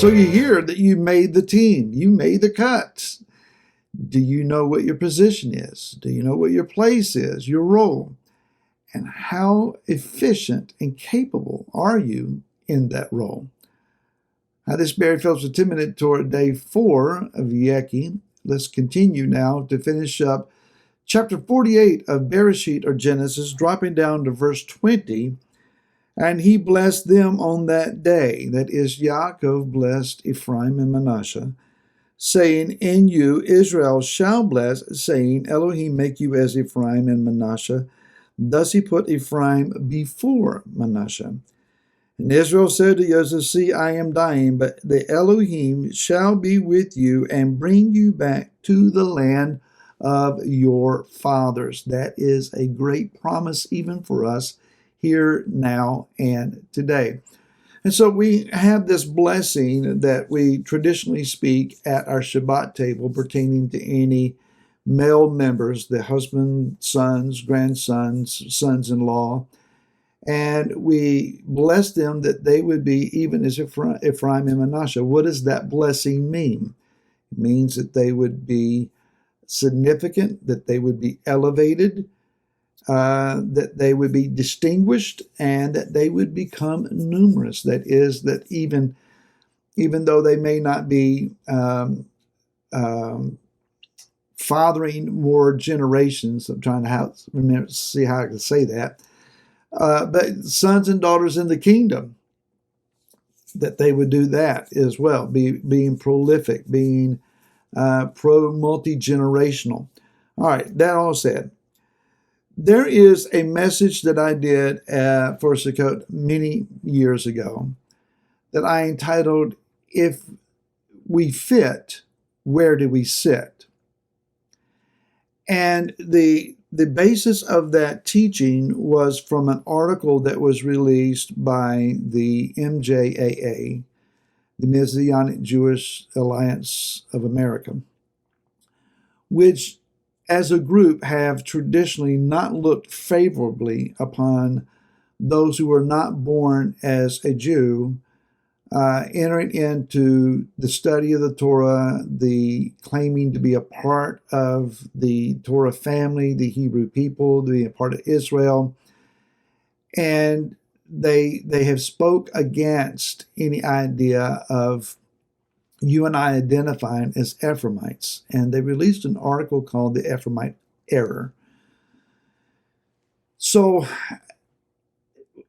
So you hear that you made the team, you made the cut. Do you know what your position is? Do you know what your place is, your role? And how efficient and capable are you in that role? Hi, this is Barry Phillips with 10-Minute Torah, day 4 of Yeki. Let's continue now to finish up chapter 48 of Bereshit, or Genesis, dropping down to verse 20. And he blessed them on that day, that is, Yaakov blessed Ephraim and Manasseh, saying, in you Israel shall bless, saying, Elohim make you as Ephraim and Manasseh. Thus he put Ephraim before Manasseh. And Israel said to Joseph, see, I am dying, but the Elohim shall be with you and bring you back to the land of your fathers. That is a great promise even for us here, now, and today. And so we have this blessing that we traditionally speak at our Shabbat table pertaining to any male members, the husband, sons, grandsons, sons-in-law. And we bless them that they would be even as Ephraim and Manasseh. What does that blessing mean? It means that they would be significant, that they would be elevated, that they would be distinguished, and that they would become numerous. That is, that even though they may not be fathering more generations, I'm trying to see how I can say that, but sons and daughters in the kingdom, that they would do that as well, being prolific, being multi-generational. All right, that all said, there is a message that I did for Sukkot many years ago that I entitled, If We Fit, Where Do We Sit? And the basis of that teaching was from an article that was released by the MJAA, the Messianic Jewish Alliance of America, which as a group have traditionally not looked favorably upon those who are not born as a Jew, entering into the study of the Torah, the claiming to be a part of the Torah family, the Hebrew people, to be a part of Israel. And they have spoke against any idea of you and I identifying as Ephraimites. And they released an article called The Ephraimite Error. So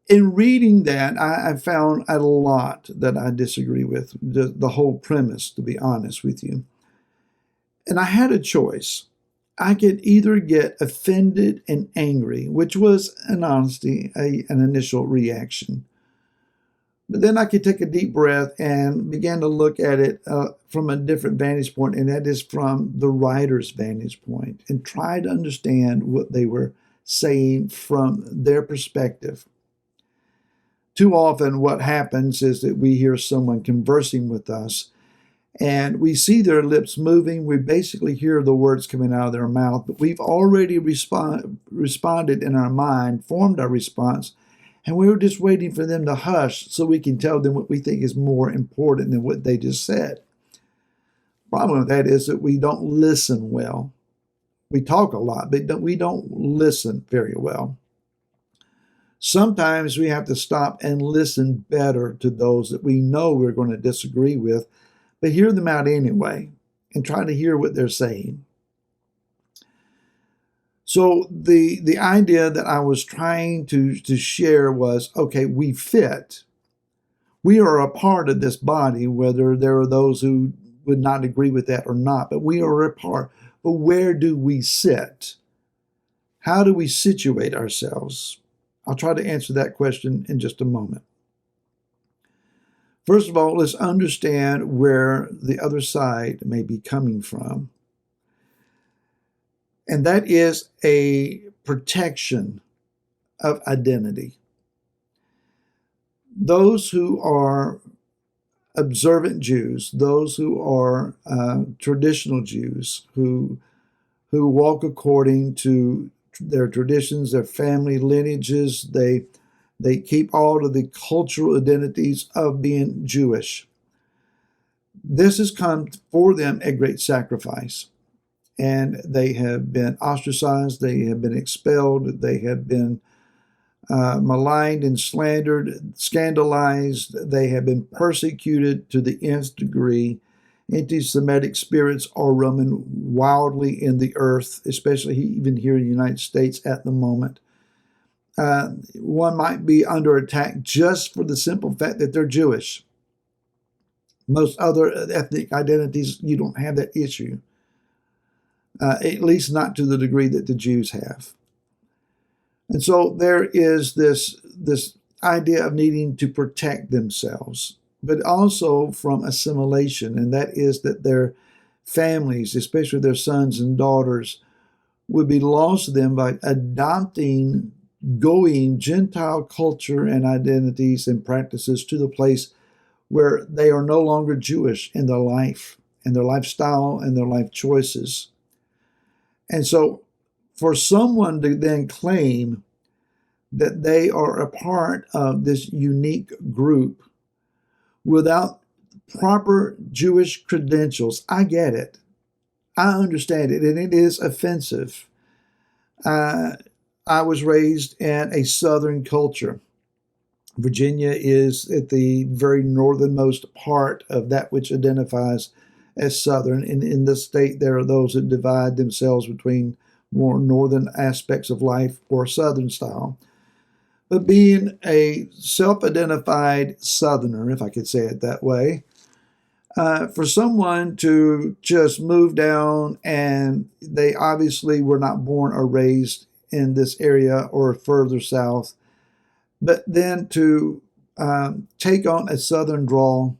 in reading that, I found a lot that I disagree with, the whole premise, to be honest with you. And I had a choice. I could either get offended and angry, which was, in honesty, an initial reaction. But then I could take a deep breath and begin to look at it from a different vantage point, and that is from the writer's vantage point, and try to understand what they were saying from their perspective. Too often what happens is that we hear someone conversing with us, and we see their lips moving. We basically hear the words coming out of their mouth, but we've already responded in our mind, formed our response, and we were just waiting for them to hush so we can tell them what we think is more important than what they just said. The problem with that is that we don't listen well. We talk a lot, but we don't listen very well. Sometimes we have to stop and listen better to those that we know we're going to disagree with, but hear them out anyway and try to hear what they're saying. So the idea that I was trying to share was, okay, we fit. We are a part of this body, whether there are those who would not agree with that or not, but we are a part. But where do we sit? How do we situate ourselves? I'll try to answer that question in just a moment. First of all, let's understand where the other side may be coming from. And that is a protection of identity. Those who are observant Jews, those who are traditional Jews, who walk according to their traditions, their family lineages, they keep all of the cultural identities of being Jewish. This has come for them at great sacrifice. And they have been ostracized, they have been expelled, they have been maligned and slandered, scandalized, they have been persecuted to the nth degree. Anti-Semitic spirits are roaming wildly in the earth, especially even here in the United States at the moment. One might be under attack just for the simple fact that they're Jewish. Most other ethnic identities, you don't have that issue, at least not to the degree that the Jews have. And so there is this idea of needing to protect themselves, but also from assimilation, and that is that their families, especially their sons and daughters, would be lost to them by adopting goyim Gentile culture and identities and practices to the place where they are no longer Jewish in their life and their lifestyle and their life choices. And so for someone to then claim that they are a part of this unique group without proper Jewish credentials, I get it. I understand it, and it is offensive. I was raised in a Southern culture. Virginia is at the very northernmost part of that which identifies as Southern. And in the state, there are those that divide themselves between more northern aspects of life or Southern style. But being a self-identified Southerner, if I could say it that way, for someone to just move down and they obviously were not born or raised in this area or further south, but then to take on a Southern drawl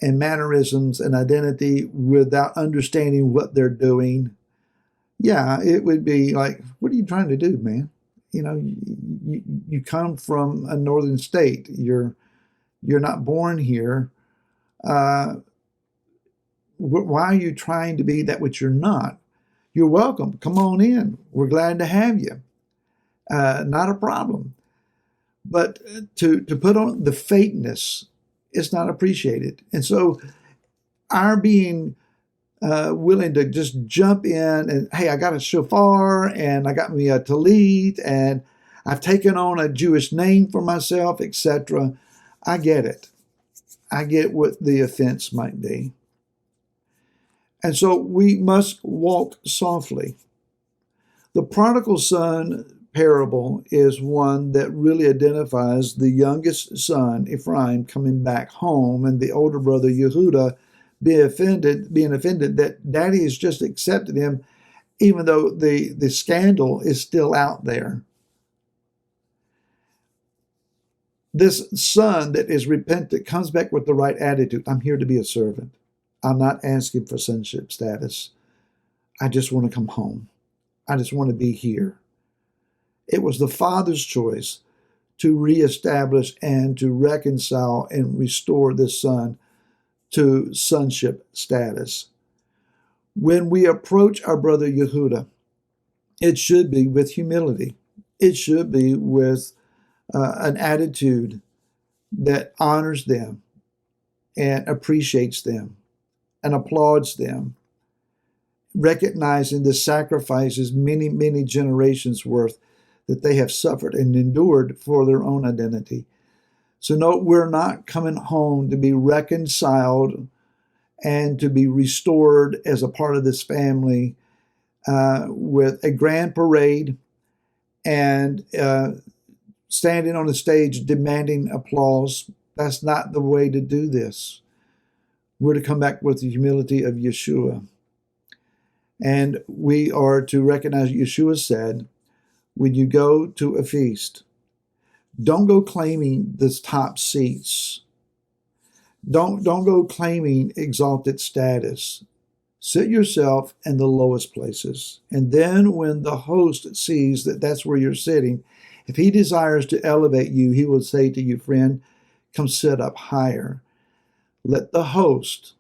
and mannerisms and identity without understanding what they're doing, yeah, it would be like, what are you trying to do, man? You know, you come from a northern state. You're not born here. Why are you trying to be that which you're not? You're welcome. Come on in. We're glad to have you. Not a problem. But to put on the fakeness is not appreciated. And so our being willing to just jump in and, hey, I got a shofar and I got me a tallit and I've taken on a Jewish name for myself, etc. I get it. I get what the offense might be. And so we must walk softly. The prodigal son parable is one that really identifies the youngest son, Ephraim, coming back home, and the older brother, Yehuda, being offended that daddy has just accepted him, even though the scandal is still out there. This son that is repentant comes back with the right attitude. I'm here to be a servant. I'm not asking for sonship status. I just want to come home. I just want to be here. It was the father's choice to reestablish and to reconcile and restore this son to sonship status. When we approach our brother Yehuda, it should be with humility. It should be with an attitude that honors them and appreciates them and applauds them, recognizing the sacrifices many, many generations worth that they have suffered and endured for their own identity. So no, we're not coming home to be reconciled and to be restored as a part of this family with a grand parade and standing on the stage demanding applause. That's not the way to do this. We're to come back with the humility of Yeshua. And we are to recognize Yeshua said, when you go to a feast, don't go claiming the top seats. Don't go claiming exalted status. Sit yourself in the lowest places. And then when the host sees that that's where you're sitting, if he desires to elevate you, he will say to you, friend, come sit up higher. Let the host,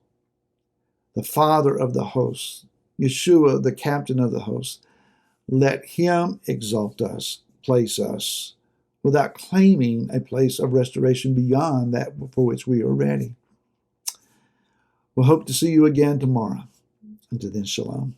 the father of the host, Yeshua, the captain of the host, let him exalt us, place us, without claiming a place of restoration beyond that for which we are ready. We'll hope to see you again tomorrow. Until then, shalom.